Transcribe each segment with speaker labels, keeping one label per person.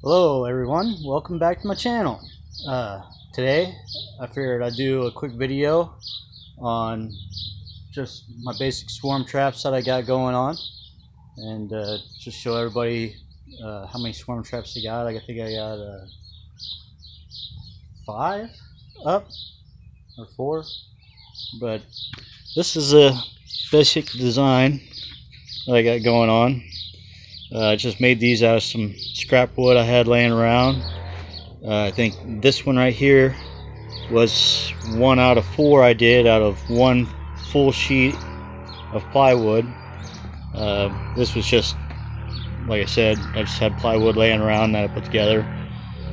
Speaker 1: Hello everyone, welcome back to my channel. Today I figured I'd do a quick video on just my basic swarm traps that I got going on, and just show everybody how many swarm traps I got. I think I got 5 up or 4, but this is a basic design that I got going on. I just made these out of some scrap wood I had laying around. I think this one right here was 1 out of 4 I did out of 1 full sheet of plywood. This was just, like I said, I just had plywood laying around that I put together.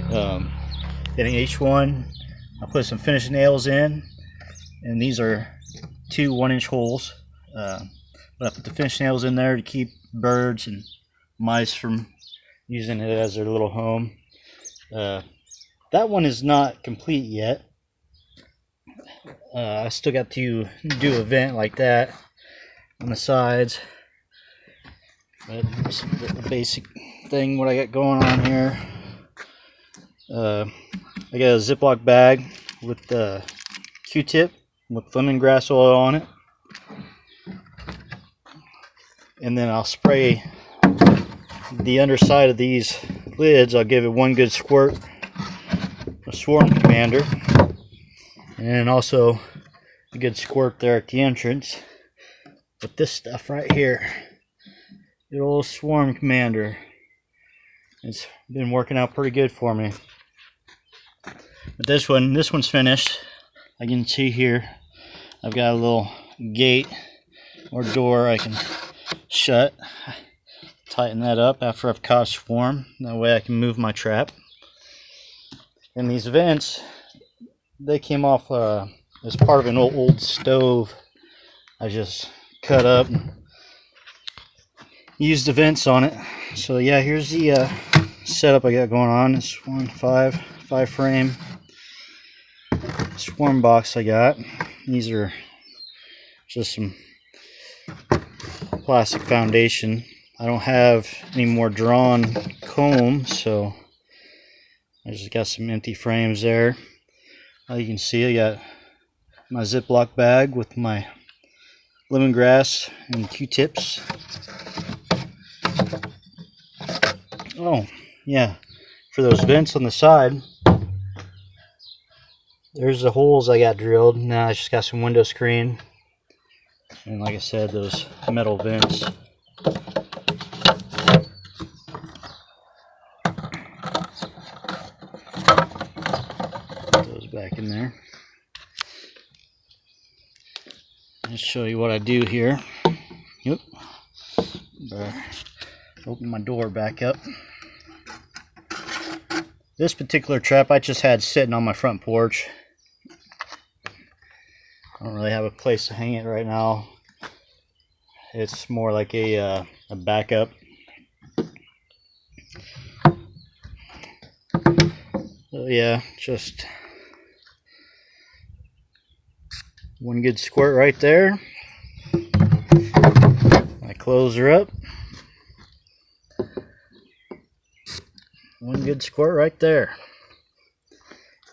Speaker 1: Then each one I put some finished nails in, and these are 2 1-inch holes. But I put the finished nails in there to keep birds and mice from using it as their little home. That one is not complete yet. I still got to do a vent like that on the sides, but this is the basic thing what I got going on here. I got a Ziploc bag with the Q-tip with lemongrass oil on it, and then I'll spray the underside of these lids. I'll give it 1 good squirt of Swarm Commander, and also a good squirt there at the entrance with this stuff right here, good old Swarm Commander. It's been working out pretty good for me. But this one's finished. I can see here I've got a little gate or door I can shut. Tighten that up after I've caught a swarm. That way I can move my trap. And these vents, they came off as part of an old stove I just cut up and used the vents on it. So yeah, here's the setup I got going on. This 5 frame swarm box I got. These are just some plastic foundation. I don't have any more drawn comb, so I just got some empty frames there. You can see I got my Ziploc bag with my lemongrass and Q-tips. Oh, yeah, for those vents on the side, there's the holes I got drilled. Now I just got some window screen, and like I said, those metal vents. Back in there. Let's show you what I do here. Yep. Open my door back up. This particular trap I just had sitting on my front porch. I don't really have a place to hang it right now. It's more like a backup. So yeah, just 1 good squirt right there. I close her up. 1 good squirt right there.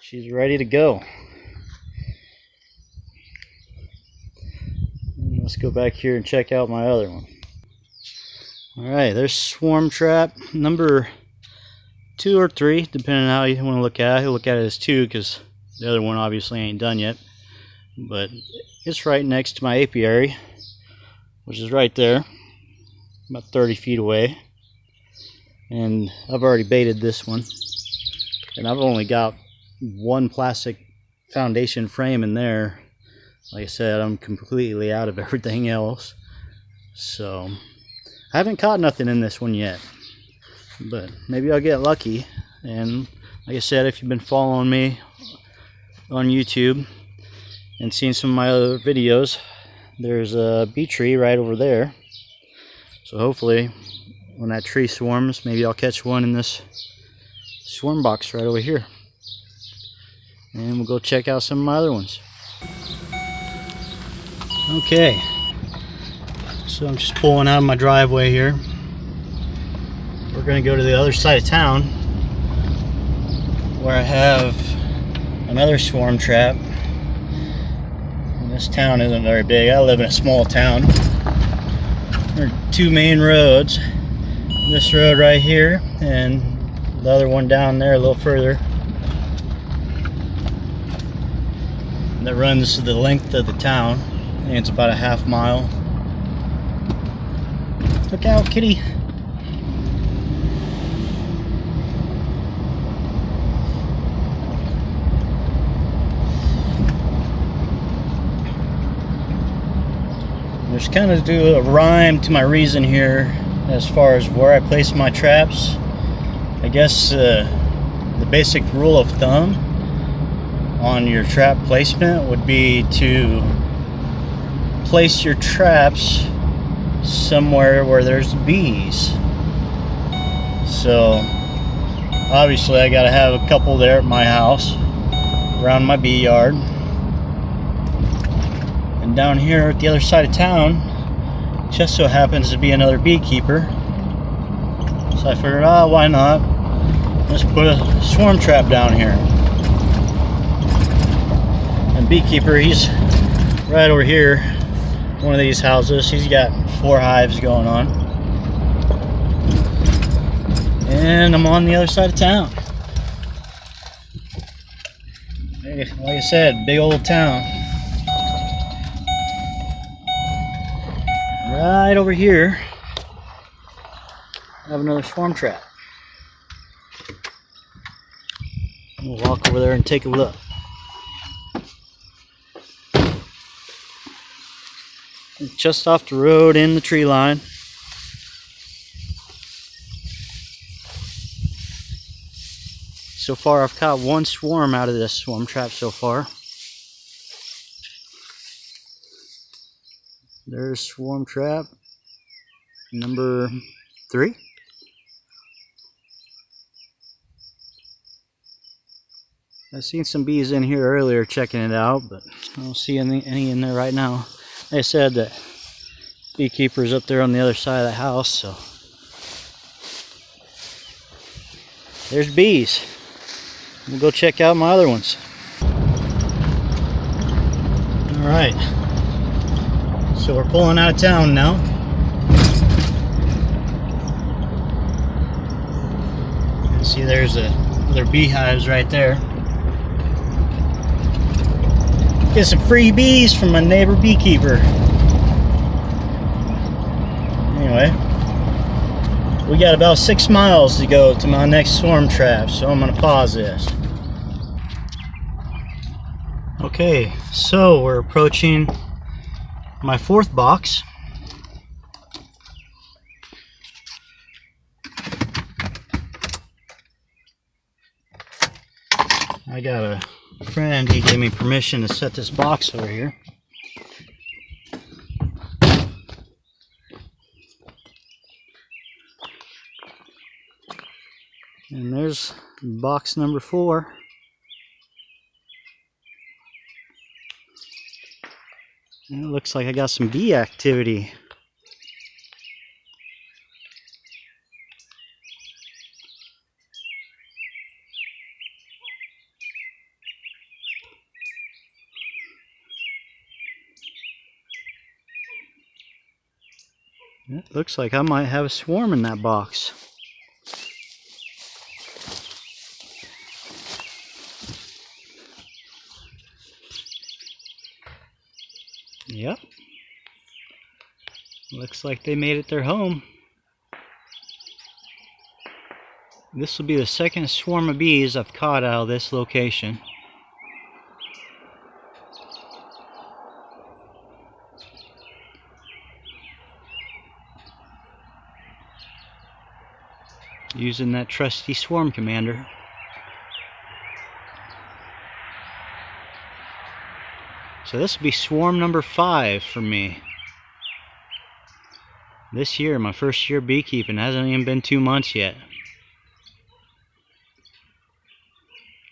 Speaker 1: She's ready to go. And let's go back here and check out my other one. Alright, there's swarm trap number 2 or 3, depending on how you want to look at it. You'll look at it as 2 because the other one obviously ain't done yet. But it's right next to my apiary, which is right there, about 30 feet away. And I've already baited this one, and I've only got 1 plastic foundation frame in there. Like I said, I'm completely out of everything else, so I haven't caught nothing in this one yet, but maybe I'll get lucky. And like I said, if you've been following me on YouTube and seen some of my other videos, there's a bee tree right over there. So hopefully when that tree swarms, maybe I'll catch one in this swarm box right over here. And we'll go check out some of my other ones. Okay, so I'm just pulling out of my driveway here. We're going to go to the other side of town where I have another swarm trap. And this town isn't very big. I live in a small town. There are two main roads. This road right here and the other one down there a little further. That runs the length of the town. I think it's about a half mile. Look out, kitty. There's kind of a rhyme to my reason here as far as where I place my traps. I guess the basic rule of thumb on your trap placement would be to place your traps somewhere where there's bees. So obviously I gotta have a couple there at my house around my bee yard. And down here at the other side of town just so happens to be another beekeeper. So I figured, why not? Let's put a swarm trap down here. And Beekeeper, he's right over here, one of these houses. He's got 4 hives going on. And I'm on the other side of town. Like I said, big old town. Right over here, I have another swarm trap. We'll walk over there and take a look. Just off the road in the tree line. So far I've caught 1 swarm out of this swarm trap so far. There's swarm trap number 3. I've seen some bees in here earlier checking it out, but I don't see any in there right now. They said that Beekeeper's up there on the other side of the house, so there's bees. We'll go check out my other ones. Alright, so we're pulling out of town now. See, there's other beehives right there. Get some free bees from my neighbor Beekeeper. Anyway, we got about 6 miles to go to my next swarm trap, so I'm gonna pause this. Okay, so we're approaching my 4th box. I got a friend, he gave me permission to set this box over here. And there's box number 4. And it looks like I got some bee activity. It looks like I might have a swarm in that box. Yep. Looks like they made it their home. This will be the 2nd swarm of bees I've caught out of this location. Using that trusty swarm commander. So this will be swarm number 5 for me. This year, my first year beekeeping, hasn't even been 2 months yet.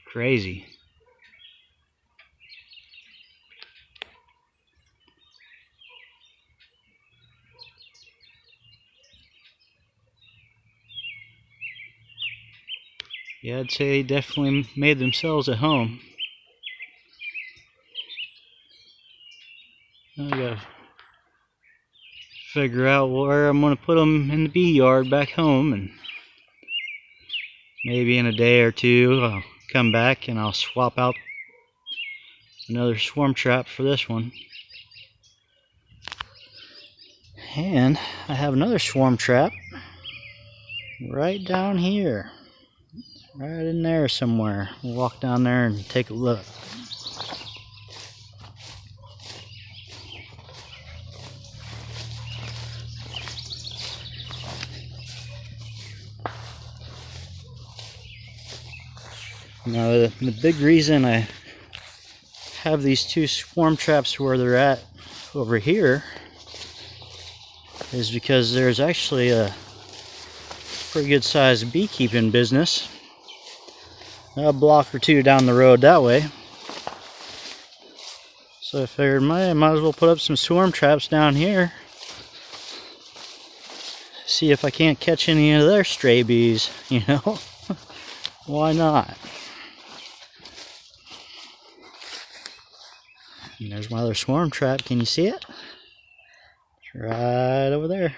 Speaker 1: Crazy. Yeah, I'd say they definitely made themselves at home. I gotta figure out where I'm gonna put them in the bee yard back home, and maybe in a day or two I'll come back and I'll swap out another swarm trap for this one. And I have another swarm trap right down here, right in there somewhere. We'll walk down there and take a look. Now the big reason I have these two swarm traps where they're at over here is because there's actually a pretty good sized beekeeping business a block or two down the road that way. So I figured I might as well put up some swarm traps down here, see if I can't catch any of their stray bees, you know. Why not? And there's my other swarm trap. Can you see it? It's right over there.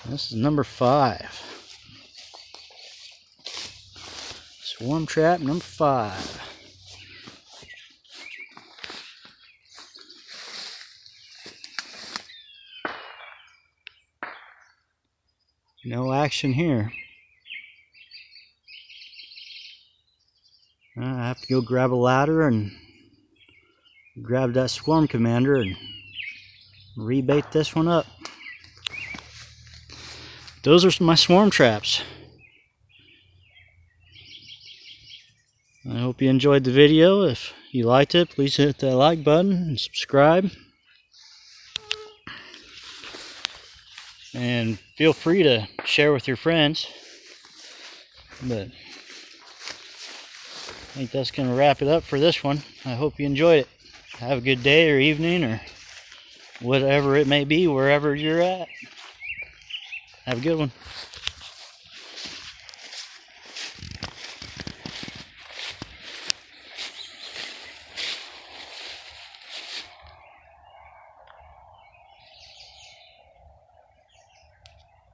Speaker 1: This is number 5. Swarm trap number 5. No action here. I have to go grab a ladder and grab that swarm commander and rebait this one up. Those are my swarm traps. I hope you enjoyed the video. If you liked it, please hit that like button and subscribe. And feel free to share with your friends. But I think that's going to wrap it up for this one. I hope you enjoyed it. Have a good day or evening or whatever it may be, wherever you're at. Have a good one.